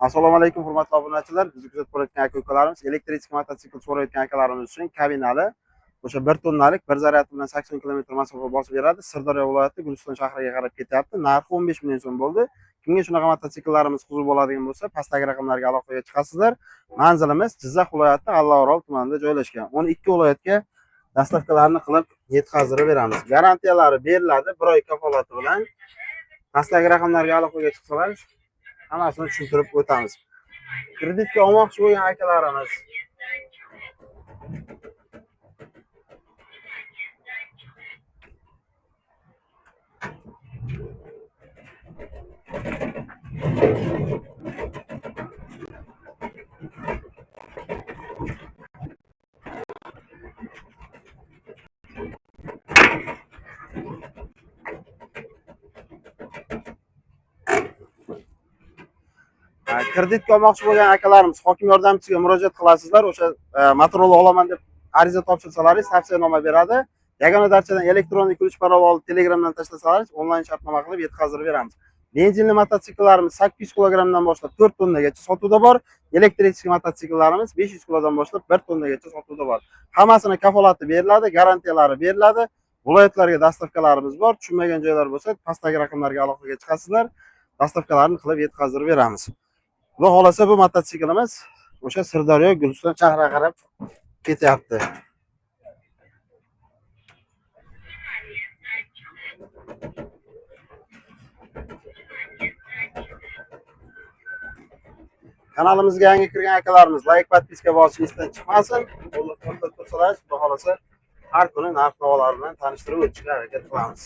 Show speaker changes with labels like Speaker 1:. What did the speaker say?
Speaker 1: Assalomu alaykum hurmatli obunachilar. Bizni kuzatib borayotgan aka-ukalarimiz elektrik mototsikl so'rayotgan akalarimiz uchun kabinali o'sha 1 tonnalik bir zaryad bilan 80 kilometr masofa bosib beradi. Sirdaryo viloyati Guliston shahriga qarab ketyapti. Narxi 15 million so'm bo'ldi. Kimga shunaqa mototsikllarimiz huzur bo'ladigan bo'lsa, pastdagi raqamlarga aloqaga chiqasizlar. Manzilimiz Jizzax viloyati Alloorol tumanida joylashgan. 12 viloyatga dastavkalarni qilib yetkazib beramiz. Garantiyalari beriladi 1 oy kafolati bilan. Pastdagi raqamlarga aloqaga chiqsalar, hammasini tushuntirib o'tamiz. Kreditga olmoqchi bo'lgan akalarimiz kreditga olmoqchi bo'lgan akalarimiz hokim yordamchisiga murojaat qilasizlar. O'sha Motorola olaman deb ariza topshirsalaringiz tavsiyanoma beradi. Yagona darchadan elektronlik kulish paroli olib Telegramdan tashlasalaringiz onlayn shartnoma qilib yetkazib beramiz. Benzinli mototsikllarimiz 800 kilogramdan boshlab 4 tonnagacha sotuvda bor. Elektrik mototsikllarimiz 500 kilodan boshlab 1 tonnagacha sotuvda bor. Hammasini kafolati beriladi, garantiyalari beriladi. Viloyatlarga dastavkalarimiz bor. Tushunmagan joylar bo'lsa, pastdagi raqamlarga aloqaga chiqasizlar. Dastavkalarni qilib yetkazib beramiz. Xudo xolasa bu mototsiklimiz o'sha Sirdaryo Guliston shahriga qarab ketyapti. Kanalimizga yangi kirgan akalarimiz like, podpiska bosishni esdan chiqmasin. Qo'llab tursalar, xudo xolasa har kuni narx-navolar bilan tanishtirib o'tishga harakat qilamiz.